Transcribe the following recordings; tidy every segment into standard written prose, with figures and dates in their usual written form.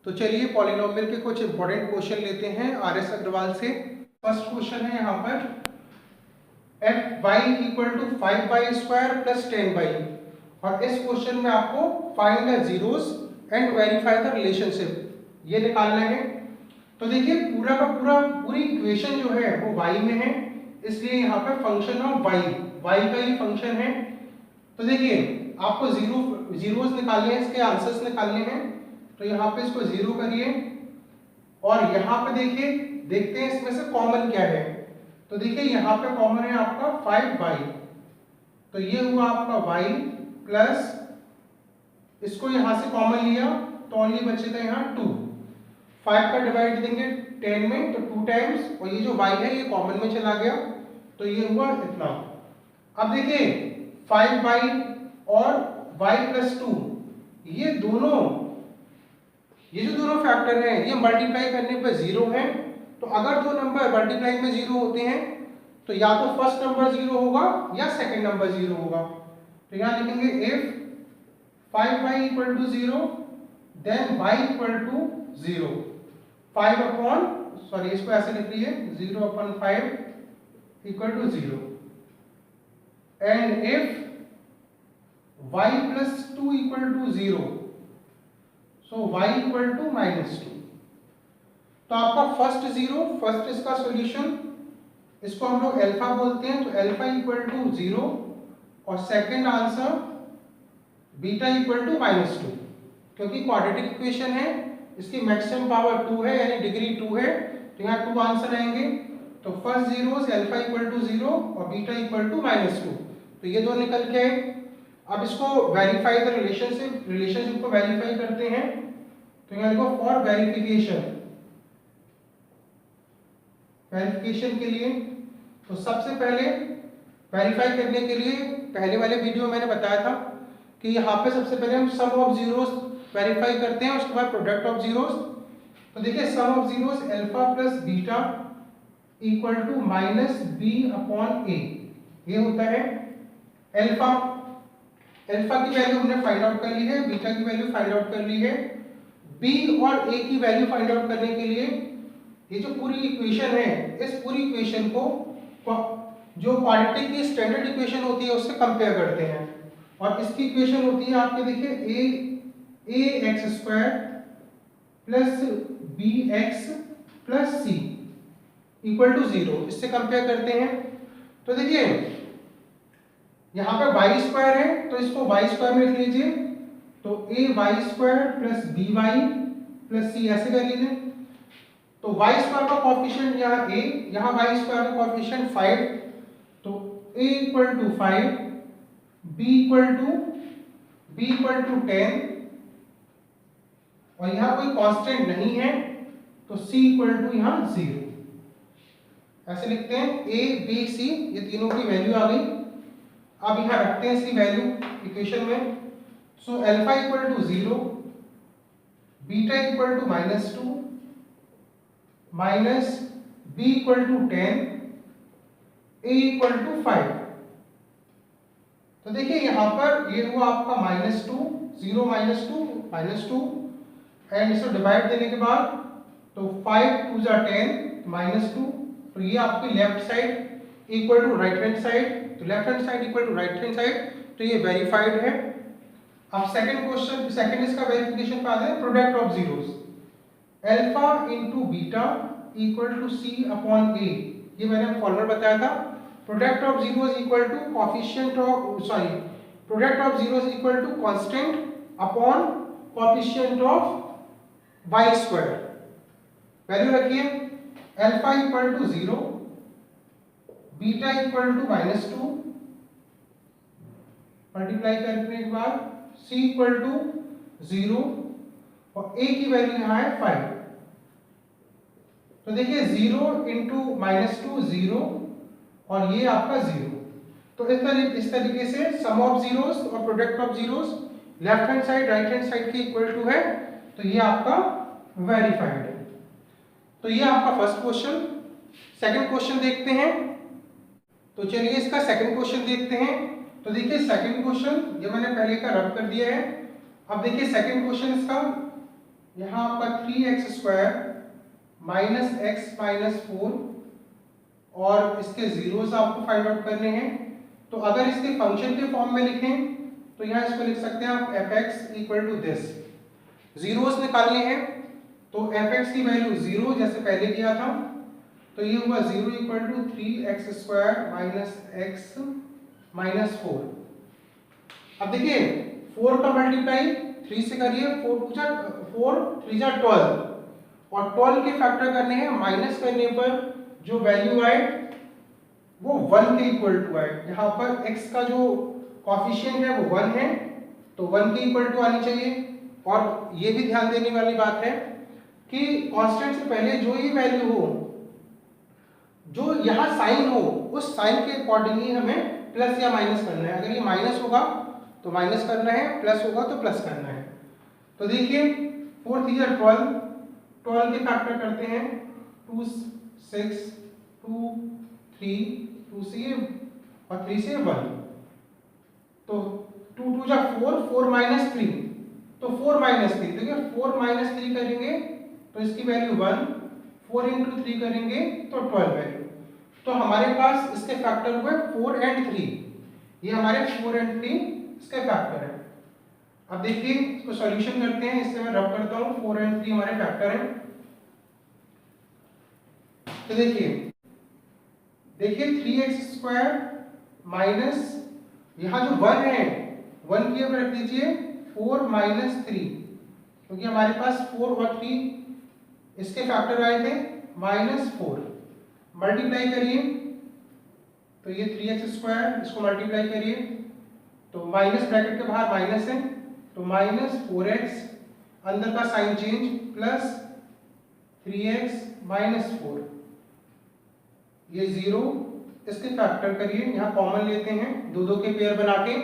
तो चलिए पॉलिनोमियल के कुछ इंपॉर्टेंट क्वेश्चन लेते हैं आर.एस. अग्रवाल से। फर्स्ट क्वेश्चन है यहाँ पर F Y equal to 5y² plus 10y, और इस क्वेश्चन में आपको find the zeros and verify the relationship ये निकालना है। तो देखिए पूरा का पूरा पूरी इक्वेशन जो है वो y में है, इसलिए यहाँ पे फंक्शन ऑफ y का ये फंक्शन है। तो देखिए आपको जीरोस निकालने हैं, इसके आंसर्स निकालने हैं। तो यहाँ पे इसको जीरो करिए और यहाँ पे देखिए देखते हैं इसमें से कॉमन क्या है। तो देखिए यहाँ पे कॉमन है आपका 5y, तो ये हुआ आपका y प्लस इसको यहाँ से कॉमन लिया तो ओनली बचेगा यहाँ 2। 5 का डिवाइड देंगे 10 में तो 2 टाइम्स, और ये जो y है ये कॉमन में चला गया तो ये हुआ इतना। अब देखिए 5y और y प्लस 2 ये जो दोनों फैक्टर हैं ये मल्टीप्लाई करने पर जीरो हैं। तो अगर दो नंबर मल्टीप्लाई में जीरो होते हैं तो या तो फर्स्ट नंबर जीरो होगा या सेकंड नंबर जीरो होगा। तो यहाँ लिखेंगे if 5y equal to 0 then y equal to 0। 5 upon sorry इसको ऐसे लिख लीजिए 0 upon 5 equal to 0, and if y plus 2 equal to 0 so y equal to -2। तो आपका फर्स्ट इसका सॉल्यूशन, इसको हम लोग अल्फा बोलते हैं, तो अल्फा इक्वल टू 0, और second answer beta equal to -2। क्योंकि क्वाड्रेटिक इक्वेशन है, इसकी मैक्सिमम पावर 2 है यानी डिग्री 2 है, तो यहाँ 2 आंसर आएंगे। तो first zeros alpha equal to 0 और बीटा इक्वल टू -2, तो ये दो निकल के आए। अब इसको वेरीफाई द रिलेशनशिप को वेरीफाई करते हैं। तो यहाँ लिखो फॉर वेरिफिकेशन के लिए, तो सबसे पहले वेरीफाई करने के लिए पहले वाले वीडियो में मैंने बताया था कि यहाँ पे सबसे पहले हम सम ऑफ जीरोस वेरीफाई करते हैं, उसके बाद प्रोडक्ट ऑफ जीरोस। तो देखिए sum of zeros alpha plus beta equal to -b upon a, ये होता है अल्फा की वैल्यू हमने फाइंड आउट कर ली है, बीटा की वैल्यू फाइंड आउट कर ली है। b और a की वैल्यू फाइंड आउट करने के लिए ये जो पूरी इक्वेशन है, इस पूरी इक्वेशन को जो क्वाड्रेटिक की स्टैंडर्ड इक्वेशन होती है उससे कंपेयर करते हैं, और इसकी इक्वेशन होती है आपके देखिए ax² plus bx plus c equal to 0, इससे कंपेयर करते हैं। तो देखिए यहाँ पे y² है तो इसको y² में लिख लीजिए, तो ay² plus by plus c ऐसे कर लीजिए। तो y² का कोएफिशिएंट यहाँ a, यहाँ y² का कोएफिशिएंट 5, तो a equal to 5, b equal to 10, और यहाँ कोई कांस्टेंट नहीं है तो c इक्वल टू यहाँ 0, ऐसे लिखते हैं। a b c ये तीनों की वैल्यू आ गई। अब यहाँ रखते हैं इसकी वैल्यू इक्वेशन में। So alpha equal to 0, beta equal to -2, minus b equal to 10, a equal to 5। तो देखिए यहाँ पर ये हुआ आपका -2, 0 -2, एंड इसको डिवाइड देने के बाद तो 5 2 जा 10 -2, तो ये आपकी left side equal to right hand side, तो left hand side equal to right hand side, तो ये वेरीफाइड है। अब सेकंड इसका वेरिफिकेशन का है product of zeros, alpha into beta equal to c upon a, ये मैंने फॉर्मूला बताया था। Product of zeros equal to coefficient of product of zeros equal to constant upon coefficient of y²। Value रखिए alpha equal to 0, beta equal to -2, multiply करने के बाद c equal to 0 और a की वैल्यू यहाँ है 5। तो देखिए 0 इंटू -2 0, और ये आपका 0। तो इस तरीके से सम ऑफ जीरोस और product of zeros left hand side right hand side के इक्वल टू है, तो ये आपका वेरीफाइड है। तो ये आपका फर्स्ट क्वेश्चन। सेकंड क्वेश्चन देखते हैं। तो चलिए इसका सेकंड क्वेश्चन देखते हैं। तो देखिए सेकंड क्वेश्चन ये मैंने पहले का रब कर दिया है। अब देखिए सेकंड क्वेश्चन इसका यहाँ आपका 3x² माइनस एक्स माइनस 4 और इसके जीरोस आपको फाइंड आउट करने हैं। तो अगर इसके फंक्शन के फॉर्म में लिखें तो यहाँ इसको लिख सकते हैं आप fx equal to this. Zeros निकालने हैं तो fx की वैल्यू 0 जैसे पहले किया था, तो ये हुआ 0 equal to 3x² minus X minus 4। अब देखिए 4 का मल्टीप्लाई 3 से करिए, 4 3 जा 12 और 12 के फैक्टर करने हैं, माइनस करने पर जो वैल्यू आए वो 1 के इक्वल टू आए। यहाँ पर x का जो कॉफिशिएंट है वो 1 है तो 1 के इक्वल टू आनी चाहिए। और ये भी ध्यान देने वाली बात है कि कांस्टेंट से पहले जो ही वैल्यू हो, जो यहाँ साइन हो, उस साइन के अकॉर्डिंग ही हमें प्लस या माइनस करना है। अगर ये माइनस होगा तो माइनस करना है, प्लस होगा तो प्लस करना है। तो देखिए 4 3 जा 12, 12 के फैक्टर करते हैं 2 6 2 3, 2 से और 3 से 1, तो 2 2 जा 4, 4 माइनस 3, तो 4 माइनस 3, देखिए 4 माइनस 3 करेंगे तो इसकी वैल्यू 1, 4 इंटू 3 करेंगे तो 12 वैल्यू। तो हमारे पास इसके फैक्टर हुए 4 एंड 3, ये हमारे 4 एंड 3 इसके फैक्टर है। अब देखिए इसको सॉल्यूशन करते हैं, इससे मैं रब करता हूँ। 4 एंड 3 हमारे फैक्टर हैं। तो देखिए 3x² माइनस यहाँ जो 1 है 1 की अब रख दीजिए 4 माइनस 3, क्योंकि हमारे पास 4 और 3 इसके फैक्टर आए थे माइनस 4। मल्टीप्लाई करिए तो ये 3x², इसको मल्टीप्लाई करिए तो माइनस ब्रैकेट के बाहर माइनस है तो माइनस 4x, अंदर का sign change, plus 3x minus 4, ये 0, इसके फैक्टर करिए, यहाँ कॉमन लेते हैं 2 2 के पेयर बना के।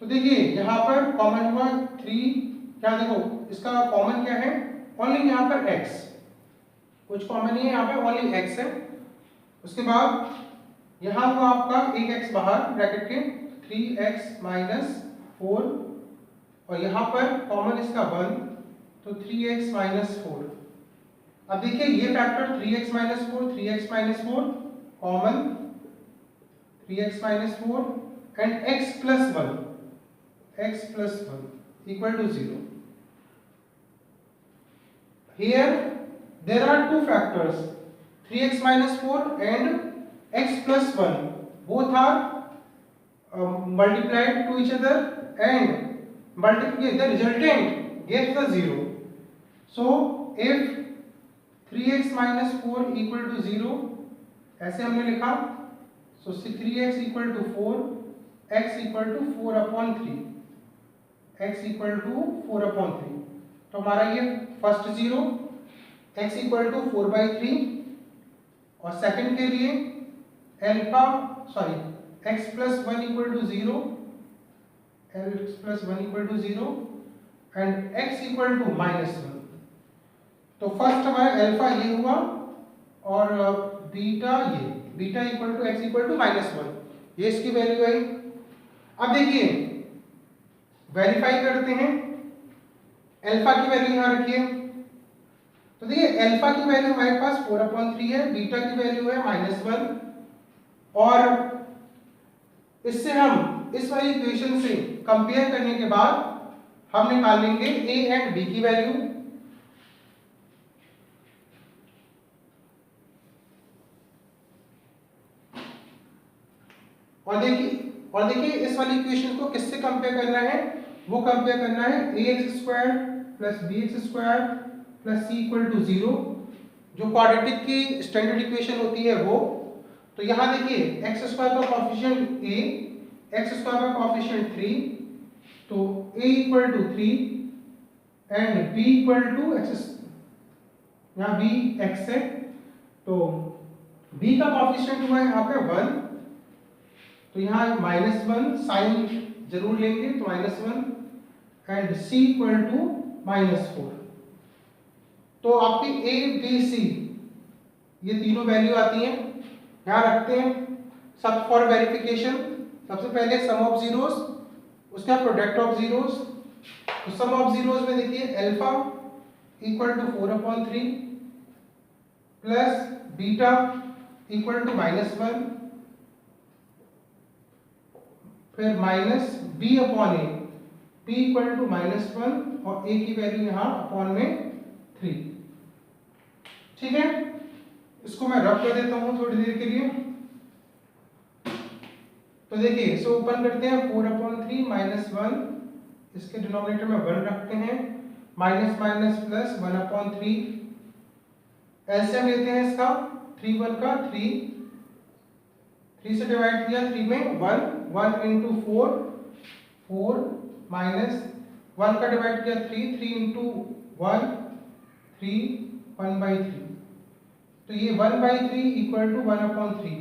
तो देखिए यहाँ पर कॉमन हुआ 3, क्या देखो इसका कॉमन क्या है, ओनली यहाँ पर x, कुछ कॉमन नहीं है, यहाँ पे ओनली x है। उसके बाद यहाँ हुआ आपका एक x बाहर ब्रैकेट के 3x माइनस 4 और यहाँ पर कॉमन इसका 1 तो 3x माइनस 4। अब देखिए ये factor 3x minus 4, 3x minus 4 common 3x minus 4 and x plus 1, x plus 1 equal to 0. Here there are two factors 3x minus 4 and x plus 1, both are multiplied to each other and multiplication the resultant gives the 0. So if 3x minus 4 equal to 0 ऐसे हमने लिखा, so 3x equal to 4, x equal to 4 upon 3, x equal to 4/3। तो हमारा ये first 0, x equal to 4/3 और second के लिए x plus 1 equal to 0, x plus 1 equal to 0 and x equal to -1। तो फर्स्ट हमारा अल्फा ये हुआ और beta equal to x equal to -1, ये इसकी वैल्यू आई। अब देखिए वेरीफाई करते हैं, अल्फा की वैल्यू यहाँ रखिए। तो देखिए अल्फा की वैल्यू हमारे पास 4/3 है, बीटा की वैल्यू है -1 और इससे हम इस वाली इक्वेशन से कंपेयर करने के बाद हम निकाल लेंगे a एंड b की वैल्यू। और देखिए इस वाली इक्वेशन को किससे कंपेयर करना है, वो कंपेयर करना है ax² plus bx² plus c equal to 0, जो क्वाड्रेटिक की स्टैंडर्ड इक्वेशन होती है वो। तो यहाँ देखिए x² का कोएफिशिएंट a, x² का कोएफिशिएंट 3, तो a equal to 3 and b equal to x, यहाँ b x है तो b का कोएफिशिएंट हुआ है यहाँ पे 1, तो यहाँ -1 साइन जरूर लेंगे तो -1 एंड c इक्वल टू -4। तो आपकी a b c ये तीनों वैल्यू आती हैं, यहाँ रखते हैं। सब फॉर वेरिफिकेशन सबसे पहले सम ऑफ जीरोस, उसका प्रोडक्ट ऑफ जीरोस तो सम ऑफ जीरोस में देखिए alpha equal to 4/3 plus beta equal to -1, फिर minus b upon a, b equal to -1 और ए की वैल्यू यहाँ अपॉन में 3। ठीक है, इसको मैं रब कर देता हूँ थोड़ी देर के लिए। तो देखिए इसे ओपन करते हैं, 4/3 -1, इसके डिनोमिनेटर में 1 रखते हैं, माइनस माइनस प्लस 1/3, एलसीएम लेते हैं इसका, 3 1 का 3 से डिवाइड किया, 3 में 1 इंटू 4 माइनस 1 का डिवाइड किया 3 इंटू 1 3 1/3। तो ये 1/3 इक्वल टू 1/3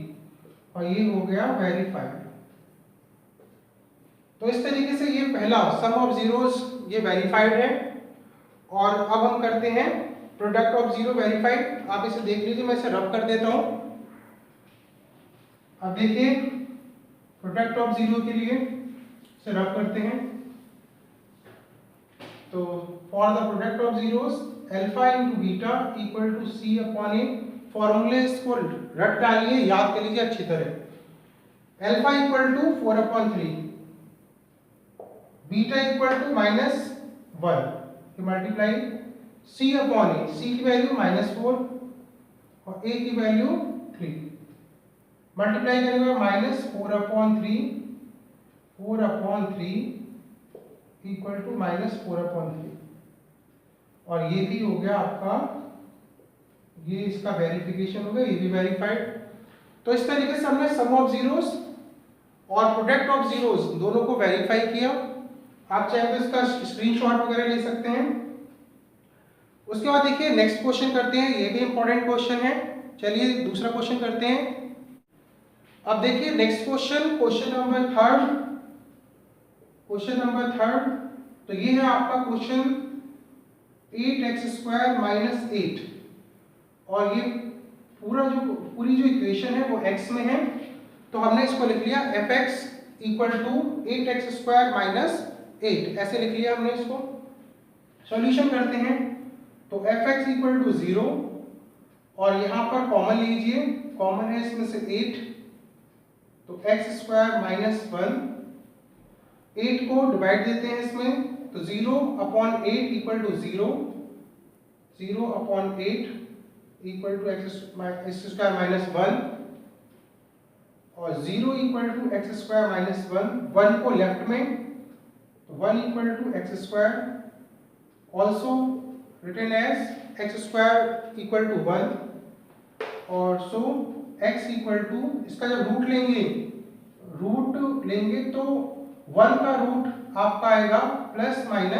और ये हो गया वेरीफाइड। तो इस तरीके से ये पहला सम ऑफ जीरोस ये वेरीफाइड है। और अब हम करते हैं प्रोडक्ट ऑफ जीरो वेरीफाइड। आप इसे देख लीजिए, मैं इसे रब कर देता हूं। अब देखिए प्रोडक्ट ऑफ जीरो के लिए इसे रब करते हैं। तो for the product of zeros alpha into beta equal to C upon A, फॉर्मूले इसको रट डालिए, याद कर लीजिए अच्छी तरह। Alpha equal to 4/3, beta equal to -1 multiply C upon A, C की वैल्यू -4 और ए की वैल्यू 3, मल्टीप्लाई करेंगे -4/3 इक्वल टू -4/3 और ये भी हो गया आपका, ये इसका वेरिफिकेशन हो गया, ये भी वेरीफाइड। तो इस तरीके से हमने सम ऑफ जीरोस और प्रोडक्ट ऑफ जीरोस दोनों को वेरीफाई किया। आप चाहे तो इसका स्क्रीनशॉट वगैरह ले सकते हैं। उसके बाद देखिए नेक्स्ट क्वेश्चन करते हैं, ये भी इंपॉर्टेंट क्वेश्चन है। चलिए दूसरा क्वेश्चन करते हैं। अब देखिए नेक्स्ट क्वेश्चन नंबर थर्ड। तो ये है आपका क्वेश्चन 8x² - 8 और ये पूरी जो इक्वेशन है वो x में है। तो हमने इसको लिख लिया fx इक्वल टू 8x² - 8, ऐसे लिख लिया हमने इसको। सॉल्यूशन करते हैं तो fx इक्वल टू 0 और यहाँ पर कॉमन लीजिए, कॉमन है इसमें से 8, तो x² - 1, 8 को डिवाइड देते हैं इसमें, तो 0/8 equal to 0/8 equal to x² - 1 और 0 इक्वल टू x² - 1 को लेफ्ट में, तो 1 equal to x² also written as x² equal to 1 और सो x इक्वल टू, इसका जब रूट लेंगे तो 1 का रूट आपका आएगा +-1,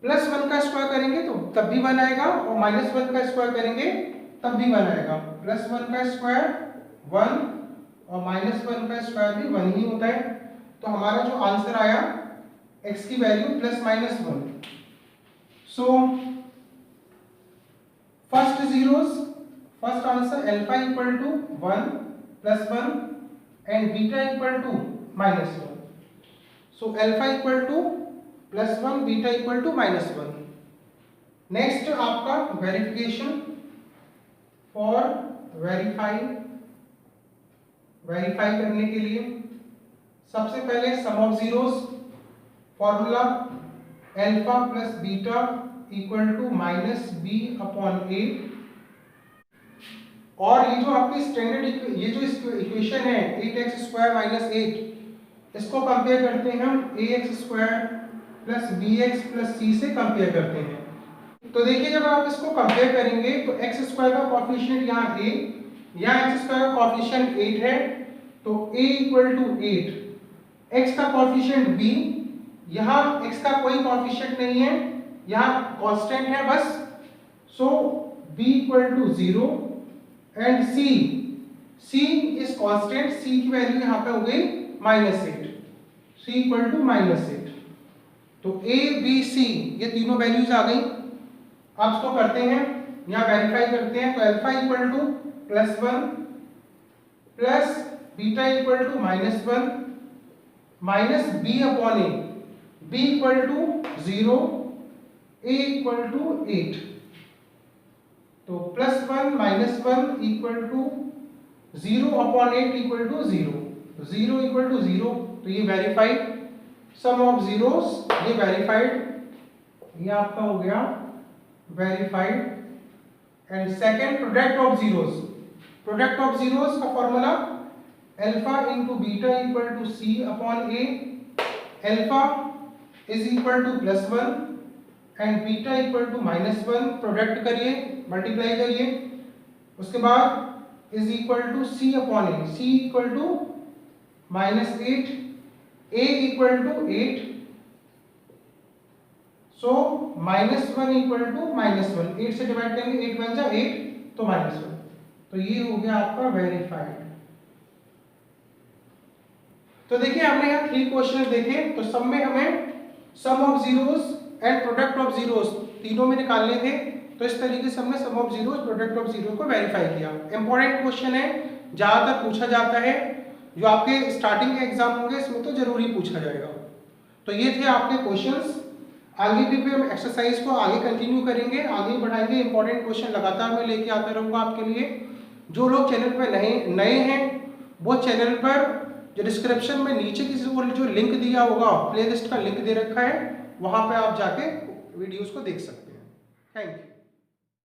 +1 का स्क्वायर करेंगे तो तब भी 1 आएगा और -1 का स्क्वायर करेंगे तब भी 1 आएगा। +1 का स्क्वायर 1 और -1 का स्क्वायर भी 1 ही होता है। तो हमारा जो आंसर आया x की value +-1। So first answer alpha equal to 1 +1 and beta equal to -1। So alpha equal to +1, beta equal to -1। Next आपका वेरिफिकेशन फॉर वेरीफाई करने के लिए सबसे पहले sum of zeros, formula alpha plus beta equal to -b/a। और ये जो आपकी स्टैंडर्ड ये जो इक्वेशन है 8x² - 8, इसको कंपेयर करते हैं हम ax² + bx + c से कंपेयर करते हैं। तो देखिए जब आप इसको कंपेयर करेंगे तो x² का कोएफिशिएंट यहाँ a, यहाँ x² का कोएफिशिएंट 8 है, तो a इक्वल टू 8, x का कोएफिशिएंट b, यहाँ x का कोई कोएफिशिएंट नहीं है, यहाँ कांस्टेंट है बस, so b equal to 0 and c is constant, c की वैल्यू यहाँ पे हो गई -8, c इक्वल टू -8। तो a b c ये तीनों वैल्यूज आ गई। अब इसको करते हैं, यहाँ वेरीफाई करते हैं। तो alpha equal to +1 plus beta equal to -1 minus b upon a, b equal to 0, a equal to 8, तो +1 -1 equal to 0 upon 8 equal to 0, तो 0 इक्वल टू 0, तो ये वेरीफाइड, सम ऑफ जीरोस ये वेरीफाइड, ये आपका हो गया verified. And second product of zeros, product of zeros का formula alpha into beta equal to C upon a, alpha is equal to +1 and beta equal to -1, product करिए, multiply करिए, उसके बाद is equal to C upon A, c equal to -8, a equal to 8, so -1 equal to -1, 8 से divide करेंगे, 8 बन जा 8, तो -1, तो ये हो गया आपका वेरीफाइड। तो देखिए हमने यहाँ 3 क्वेश्चन देखे, तो सब में हमें sum of zeros and product of zeros तीनों में निकालने थे, तो इस तरीके से हमने sum of zeros product of zero को वेरीफाई किया। इंपॉर्टेंट क्वेश्चन है, ज्यादातर पूछा जाता है, जो आपके स्टार्टिंग के एग्जाम होंगे इसमें तो जरूर ही पूछा जाएगा। तो ये थे आपके क्वेश्चंस, आगे भी हम एक्सरसाइज को आगे कंटिन्यू करेंगे, आगे बढ़ाएंगे, इंपॉर्टेंट क्वेश्चन लगातार मैं लेके आता रहूँगा आपके लिए। जो लोग चैनल पर नए हैं वो चैनल पर जो डिस्क्रिप्शन में नीचे किसी को जो लिंक दिया होगा, प्लेलिस्ट का लिंक दे रखा है, वहाँ पे आप जाके वीडियोस को देख सकते हैं। Thank you.